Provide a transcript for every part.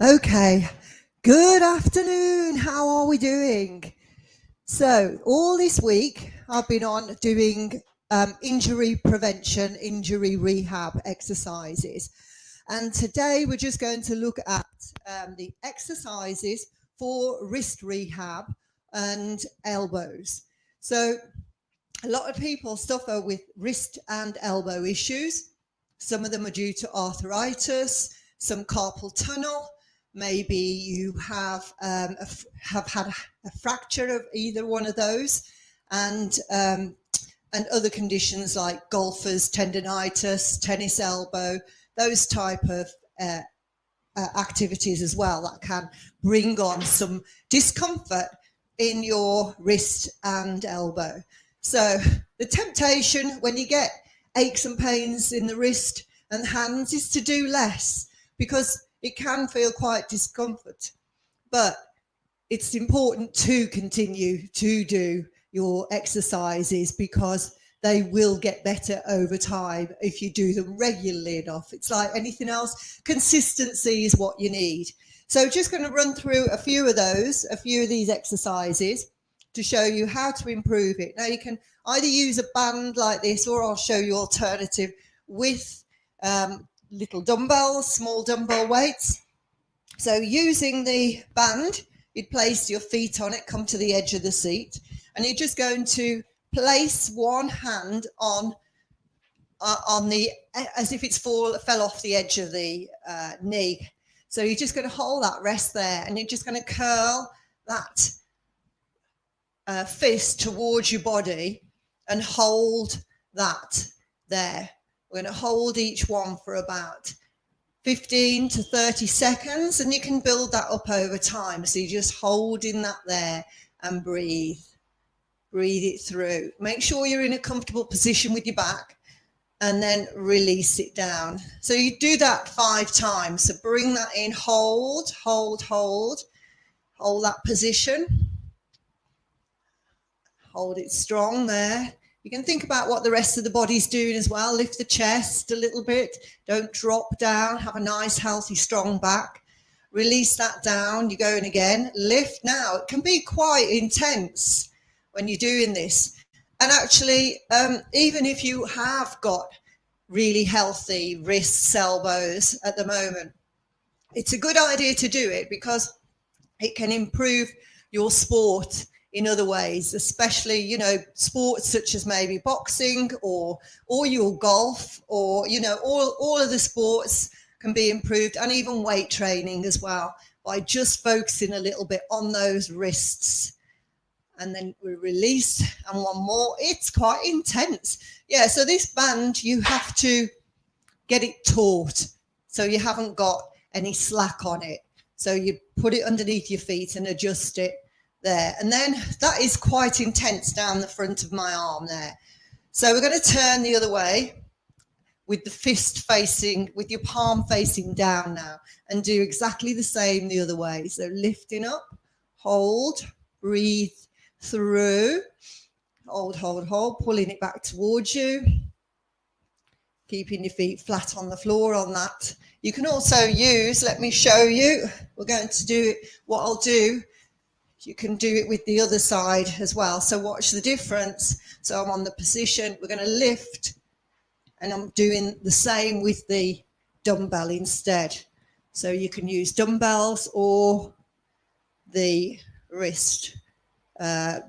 Okay, good afternoon. How are we doing? So, all this week I've been on doing injury prevention, injury rehab exercises. And today we're just going to look at the exercises for wrist rehab and elbows. So, a lot of people suffer with wrist and elbow issues. Some of them are due to arthritis, some carpal tunnel. Maybe you have had a fracture of either one of those, and other conditions like golfers' tendinitis, tennis elbow, those type of activities as well that can bring on some discomfort in your wrist and elbow. So the temptation when you get aches and pains in the wrist and hands is to do less, because it can feel quite discomfort. But it's important to continue to do your exercises, because they will get better over time if you do them regularly enough. It's like anything else, consistency is what you need. So just going to run through a few of these exercises to show you how to improve it. Now you can either use a band like this, or I'll show you alternative with little dumbbells, small dumbbell weights. So using the band, you'd place your feet on it, come to the edge of the seat, and you're just going to place one hand on the, as if it's fell off the edge of the knee. So you're just going to hold that rest there, and you're just going to curl that fist towards your body and hold that there. We're going to hold each one for about 15 to 30 seconds, and you can build that up over time. So you're just holding that there and breathe it through. Make sure you're in a comfortable position with your back, and then release it down. So you do that 5 times. So bring that in, hold that position. Hold it strong there. You can think about what the rest of the body's doing as well. Lift the chest a little bit. Don't drop down. Have a nice, healthy, strong back. Release that down. You're going again. Lift now. It can be quite intense when you're doing this. And actually, even if you have got really healthy wrists, elbows at the moment, it's a good idea to do it, because it can improve your sport in other ways, especially, sports such as maybe boxing or your golf, or, all of the sports can be improved, and even weight training as well, by just focusing a little bit on those wrists. And then we release, and one more. It's quite intense. Yeah, so this band, you have to get it taut, so you haven't got any slack on it. So you put it underneath your feet and adjust it there. And then that is quite intense down the front of my arm there. So we're going to turn the other way with the fist facing, with your palm facing down now, and do exactly the same the other way. So lifting up, hold, breathe through, hold, pulling it back towards you, keeping your feet flat on the floor on that. You can also use, let me show you, we're going to do it, what I'll do, you can do it with the other side as well. So watch the difference. So I'm on the position, we're going to lift, and I'm doing the same with the dumbbell instead. So you can use dumbbells or the wrist, the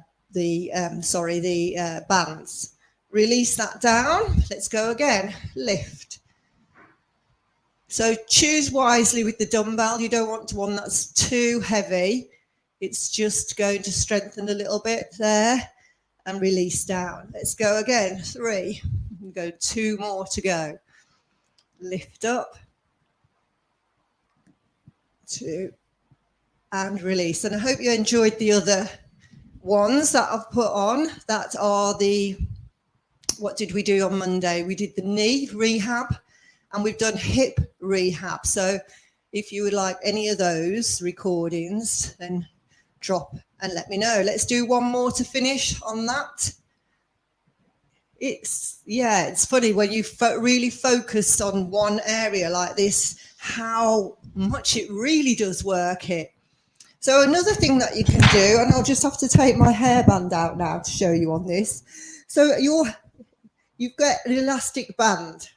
bands. Release that down. Let's go again. Lift. So choose wisely with the dumbbell. You don't want one that's too heavy. It's just going to strengthen a little bit there, and release down. Let's go again. 3. Go 2 more to go. Lift up. 2. And release. And I hope you enjoyed the other ones that I've put on. That are what did we do on Monday? We did the knee rehab, and we've done hip rehab. So if you would like any of those recordings, then drop and let me know. Let's do one more to finish on that. It's funny when you really focus on one area like this, how much it really does work it. So another thing that you can do, and I'll just have to take my hairband out now to show you on this. So you've got an elastic band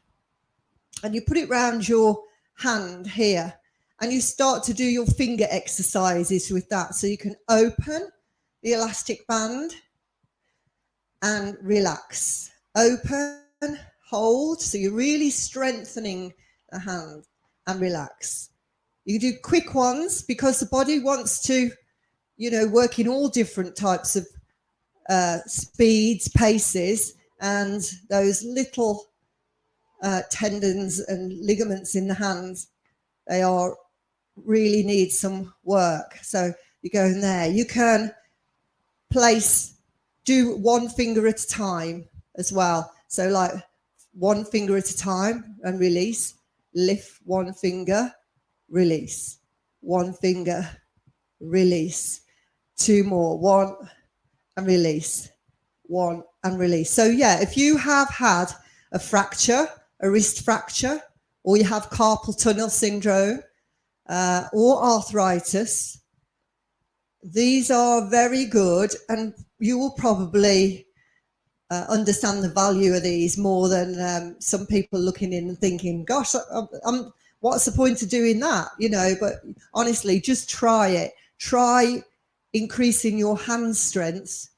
and you put it around your hand here and you start to do your finger exercises with that. So you can open the elastic band and relax. Open, hold. So you're really strengthening the hand and relax. You do quick ones because the body wants to, work in all different types of speeds, paces, and those little tendons and ligaments in the hands, they really need some work. So you go in there. You can do one finger at a time as well. So like one finger at a time and release, lift one finger, release, one finger, release, two more, one and release, one and release. So yeah, if you have had a fracture, a wrist fracture, or you have carpal tunnel syndrome or arthritis, these are very good, and you will probably understand the value of these more than some people looking in and thinking, gosh, what's the point of doing that? But honestly, just try it. Try increasing your hand strength,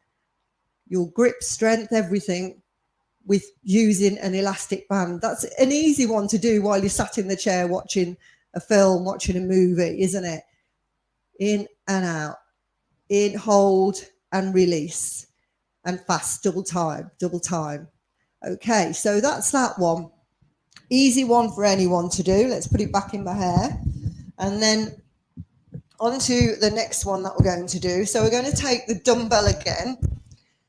your grip strength, everything with using an elastic band. That's an easy one to do while you're sat in the chair watching a film, watching a movie, isn't it? In and out. In, hold and release, and fast, double time. Okay, so that's that one. Easy one for anyone to do. Let's put it back in my hair. And then on to the next one that we're going to do. So we're going to take the dumbbell again,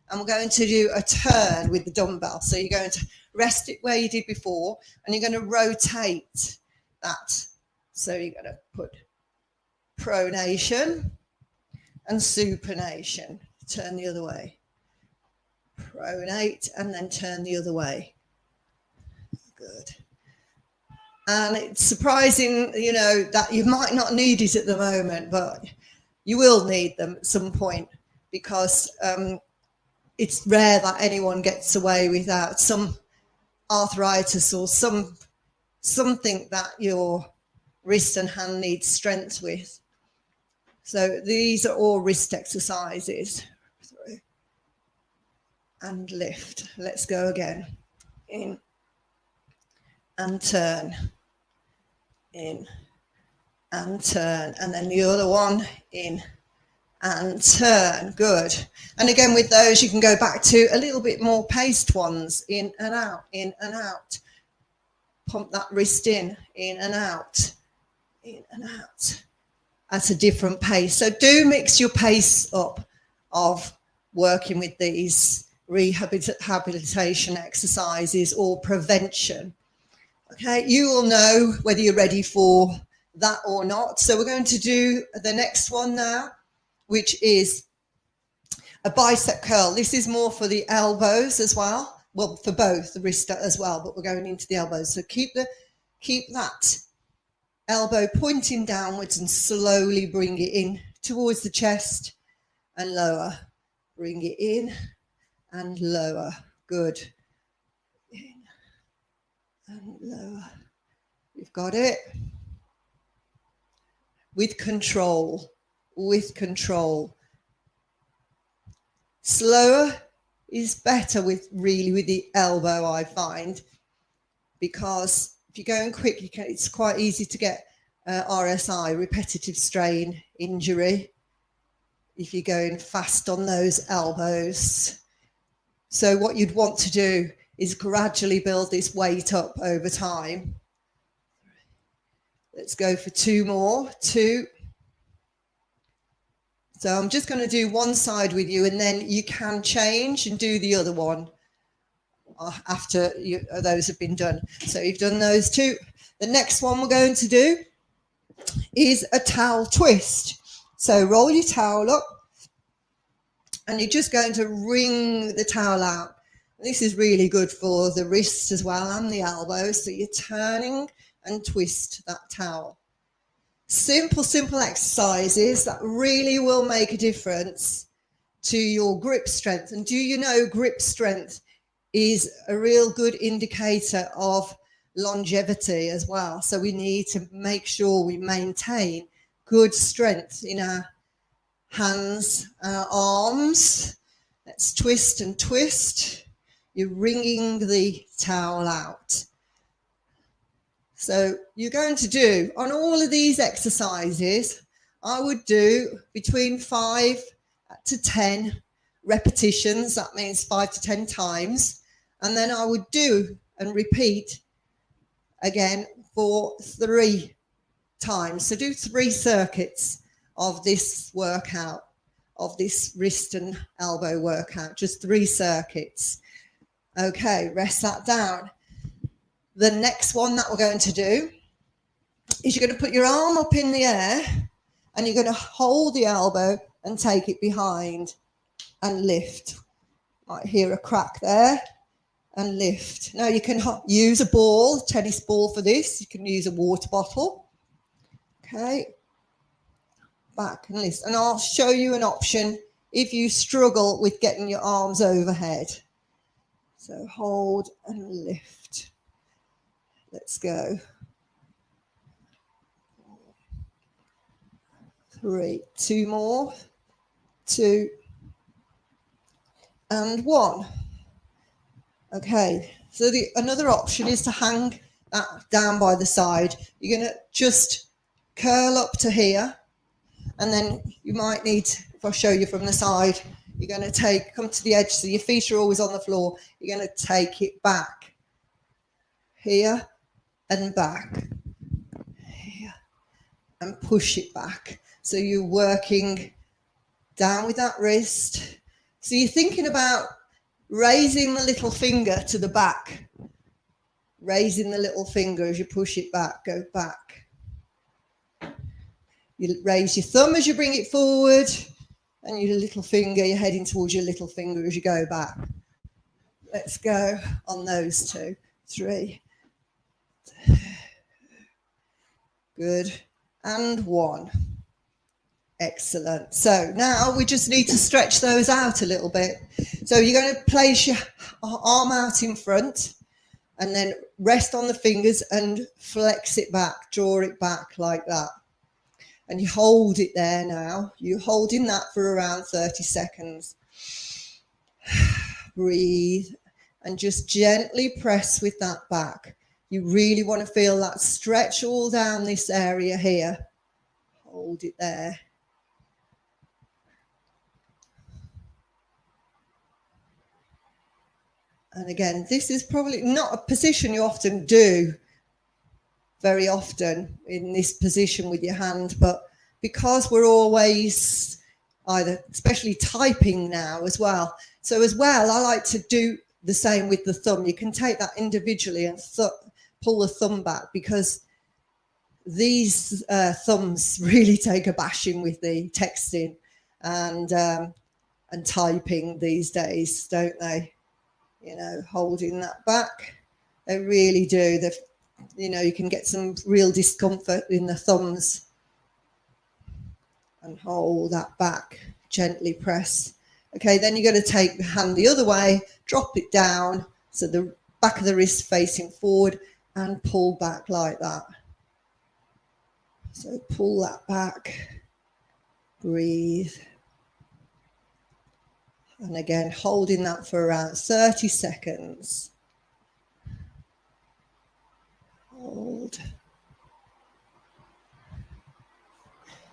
and we're going to do a turn with the dumbbell. So you're going to rest it where you did before, and you're going to rotate that. So you're going to put pronation and supination. Turn the other way. Pronate and then turn the other way. Good. And it's surprising, that you might not need it at the moment, but you will need them at some point, because it's rare that anyone gets away without some arthritis or something that your wrist and hand needs strength with. So these are all wrist exercises. And lift. Let's go again. In and turn. In and turn. And then the other one, in and turn. Good. And again, with those, you can go back to a little bit more paced ones. In and out, in and out. Pump that wrist in and out, in and out. At a different pace. So do mix your pace up of working with these rehabilitation exercises or prevention. Okay, you will know whether you're ready for that or not. So we're going to do the next one now, which is a bicep curl. This is more for the elbows as well. Well, for both the wrist as well, but we're going into the elbows. So keep that elbow pointing downwards and slowly bring it in towards the chest and lower. Bring it in and lower. Good. In and lower. You've got it. With control. With control. Slower is better with the elbow, I find, because if you're going quick, it's quite easy to get RSI, repetitive strain injury, if you're going fast on those elbows. So what you'd want to do is gradually build this weight up over time. Let's go for two more. Two. So I'm just going to do one side with you, and then you can change and do the other one after those have been done. So you've done those two. The next one we're going to do is a towel twist. So roll your towel up, and you're just going to wring the towel out. This is really good for the wrists as well and the elbows. So you're turning and twist that towel. Simple exercises that really will make a difference to your grip strength. And do you know grip strength is a real good indicator of longevity as well. So we need to make sure we maintain good strength in our hands, our arms. Let's twist and twist. You're wringing the towel out. So you're going to do, on all of these exercises, I would do between 5 to 10 repetitions. That means 5 to 10 times. And then I would do and repeat again for 3 times. So do 3 circuits of this workout, of this wrist and elbow workout, just 3 circuits. Okay, rest that down. The next one that we're going to do is you're going to put your arm up in the air and you're going to hold the elbow and take it behind and lift. Might hear a crack there. And lift. Now you can use a ball, tennis ball for this. You can use a water bottle. Okay. Back and lift. And I'll show you an option if you struggle with getting your arms overhead. So hold and lift. Let's go. 3, 2 more. 2 and 1. Okay, so another option is to hang that down by the side. You're going to just curl up to here, and then you might need, if I show you from the side, you're going to come to the edge, so your feet are always on the floor. You're going to take it back, here and back, here, and push it back. So you're working down with that wrist. So you're thinking about raising the little finger to the back, raising the little finger as you push it back, go back. You raise your thumb as you bring it forward, and your little finger, you're heading towards your little finger as you go back. Let's go on those 2, 3. Good. And 1. Excellent. So now we just need to stretch those out a little bit. So you're going to place your arm out in front and then rest on the fingers and flex it back, draw it back like that. And you hold it there now. You're holding that for around 30 seconds. Breathe and just gently press with that back. You really want to feel that stretch all down this area here. Hold it there. And again, this is probably not a position you often do very often in this position with your hand, but because we're always either, especially typing now as well. So as well, I like to do the same with the thumb. You can take that individually and pull the thumb back, because these thumbs really take a bashing with the texting and typing these days, don't they? You know, holding that back, they really do. You know, you can get some real discomfort in the thumbs. And hold that back, gently press. Okay, then you're going to take the hand the other way, drop it down, so the back of the wrist facing forward, and pull back like that. So pull that back, breathe. And again, holding that for around 30 seconds. Hold.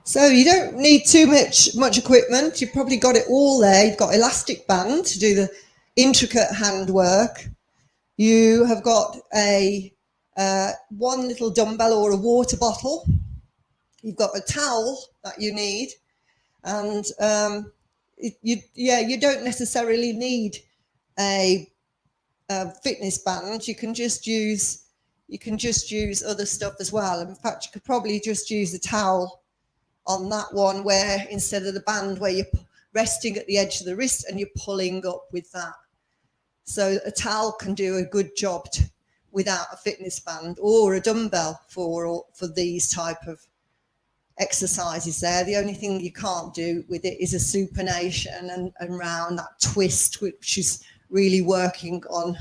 So you don't need too much equipment. You've probably got it all there. You've got elastic band to do the intricate hand work. You have got a one little dumbbell or a water bottle. You've got a towel that you need, and you don't necessarily need a fitness band. You can just use other stuff as well. In fact, you could probably just use a towel on that one, where instead of the band, where you're resting at the edge of the wrist and you're pulling up with that. So a towel can do a good job without a fitness band or a dumbbell for these type of exercises there. The only thing you can't do with it is a supination and round, that twist, which is really working on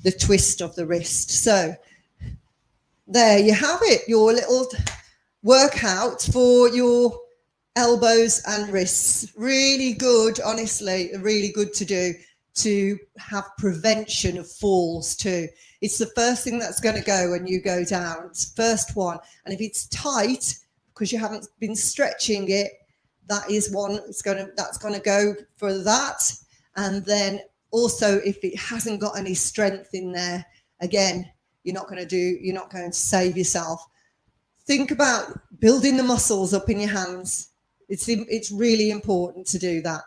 the twist of the wrist. So there you have it, your little workout for your elbows and wrists. Really good, honestly, really good to do, to have prevention of falls too. It's the first thing that's going to go when you go down. It's the first one. And if it's tight because you haven't been stretching it, that is one that's going to go for that. And then also if it hasn't got any strength in there, again, you're not going to save yourself. Think about building the muscles up in your hands. It's really important to do that.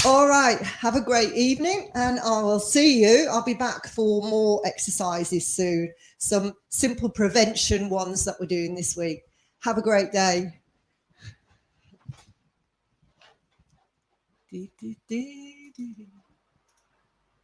All right, have a great evening, and I will see you. I'll be back for more exercises soon, some simple prevention ones that we're doing this week. Have a great day.